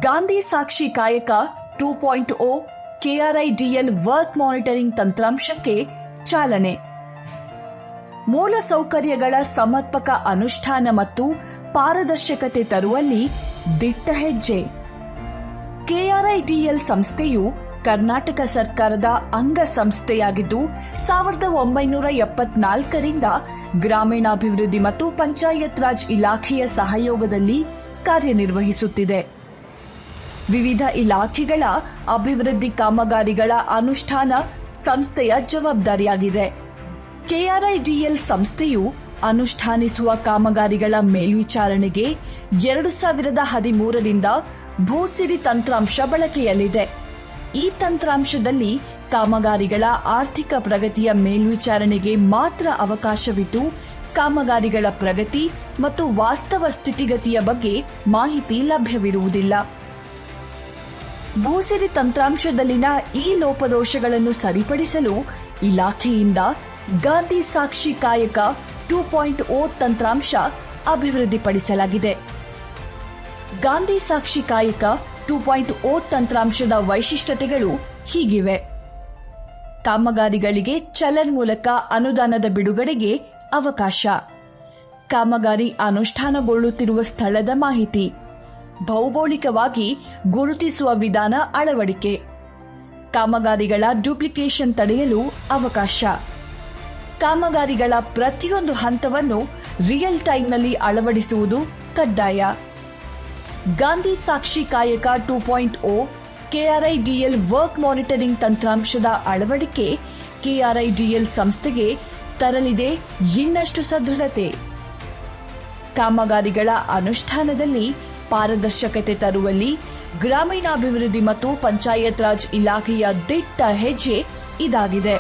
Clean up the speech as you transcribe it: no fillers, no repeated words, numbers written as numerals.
ಗಾಂಧಿ ಸಾಕ್ಷಿ ಕಾಯಕ 2.0 KRIDL work monitoring ತಂತ್ರಾಂಶಕ್ಕೆ ಚಾಲನೆ. ಮೂಲಸೌಕರ್ಯಗಳ ಸಮರ್ಪಕ ಅನುಷ್ಠಾನ ಮತ್ತು ಪಾರದರ್ಶಕತೆ ತರುವಲ್ಲಿ ದಿಟ್ಟ ಹೆಜ್ಜೆ. ಕೆಆರ್ಐಡಿಎಲ್ ಸಂಸ್ಥೆಯು ಕರ್ನಾಟಕ ಸರ್ಕಾರದ ಅಂಗಸಂಸ್ಥೆಯಾಗಿದ್ದು 1974ರಿಂದ ಗ್ರಾಮೀಣಾಭಿವೃದ್ಧಿ ಮತ್ತು ಪಂಚಾಯತ್ ರಾಜ್ ಇಲಾಖೆಯ ಸಹಯೋಗದಲ್ಲಿ ಕಾರ್ಯನಿರ್ವಹಿಸುತ್ತಿದೆ. ವಿವಿಧ ಇಲಾಖೆಗಳ ಅಭಿವೃದ್ಧಿ ಕಾಮಗಾರಿಗಳ ಅನುಷ್ಠಾನ ಸಂಸ್ಥೆಯ ಜವಾಬ್ದಾರಿಯಾಗಿದೆ. ಕೆಆರ್ಐಡಿಎಲ್ ಸಂಸ್ಥೆಯು ಅನುಷ್ಠಾನಿಸುವ ಕಾಮಗಾರಿಗಳ ಮೇಲ್ವಿಚಾರಣೆಗೆ 2013ರಿಂದ ಭೂಸಿರಿ ತಂತ್ರಾಂಶ ಬಳಕೆಯಲ್ಲಿದೆ. ಈ ತಂತ್ರಾಂಶದಲ್ಲಿ ಕಾಮಗಾರಿಗಳ ಆರ್ಥಿಕ ಪ್ರಗತಿಯ ಮೇಲ್ವಿಚಾರಣೆಗೆ ಮಾತ್ರ ಅವಕಾಶವಿದ್ದು, ಕಾಮಗಾರಿಗಳ ಪ್ರಗತಿ ಮತ್ತು ವಾಸ್ತವ ಸ್ಥಿತಿಗತಿಯ ಬಗ್ಗೆ ಮಾಹಿತಿ ಲಭ್ಯವಿರುವುದಿಲ್ಲ. ಭೂಸಿರಿ ತಂತ್ರಾಂಶದಲ್ಲಿನ ಈ ಲೋಪದೋಷಗಳನ್ನು ಸರಿಪಡಿಸಲು ಇಲಾಖೆಯಿಂದ ಗಾಂಧಿ ಸಾಕ್ಷಿ ಕಾಯಕ 2.0 ತಂತ್ರಾಂಶ ಅಭಿವೃದ್ಧಿಪಡಿಸಲಾಗಿದೆ. ಗಾಂಧಿ ಸಾಕ್ಷಿ ಕಾಯಕ 2.0 ತಂತ್ರಾಂಶದ ವೈಶಿಷ್ಟ್ಯತೆಗಳು ಹೀಗಿವೆ. ಕಾಮಗಾರಿಗಳಿಗೆ ಚಲನ್ ಮೂಲಕ ಅನುದಾನದ ಬಿಡುಗಡೆಗೆ ಅವಕಾಶ, ಕಾಮಗಾರಿ ಅನುಷ್ಠಾನಗೊಳ್ಳುತ್ತಿರುವ ಸ್ಥಳದ ಮಾಹಿತಿ, ಭೌಗೋಳಿಕವಾಗಿ ಗುರುತಿಸುವ ವಿಧಾನ ಅಳವಡಿಕೆ, ಕಾಮಗಾರಿಗಳ ಡ್ಯೂಪ್ಲಿಕೇಶನ್ ತಡೆಯಲು ಅವಕಾಶ, ಕಾಮಗಾರಿಗಳ ಪ್ರತಿಯೊಂದು ಹಂತವನ್ನು ರಿಯಲ್ ಟೈಮ್ನಲ್ಲಿ ಅಳವಡಿಸುವುದು ಕಡ್ಡಾಯ. ಗಾಂಧಿ ಸಾಕ್ಷಿ ಕಾಯಕ 2.0 ಕೆಆರ್ಐಡಿಎಲ್ ವರ್ಕ್ ಮಾನಿಟರಿಂಗ್ ತಂತ್ರಾಂಶದ ಅಳವಡಿಕೆ ಕೆಆರ್ಐಡಿಎಲ್ ಸಂಸ್ಥೆಗೆ ತರಲಿದೆ ಇನ್ನಷ್ಟು ಸದೃಢತೆ. ಕಾಮಗಾರಿಗಳ ಅನುಷ್ಠಾನದಲ್ಲಿ ಪಾರದರ್ಶಕತೆ ತರುವಲ್ಲಿ ಗ್ರಾಮೀಣಾಭಿವೃದ್ಧಿ ಮತ್ತು ಪಂಚಾಯತ್ ರಾಜ್ ಇಲಾಖೆಯ ದಿಟ್ಟ ಹೆಜ್ಜೆ ಇದಾಗಿದೆ.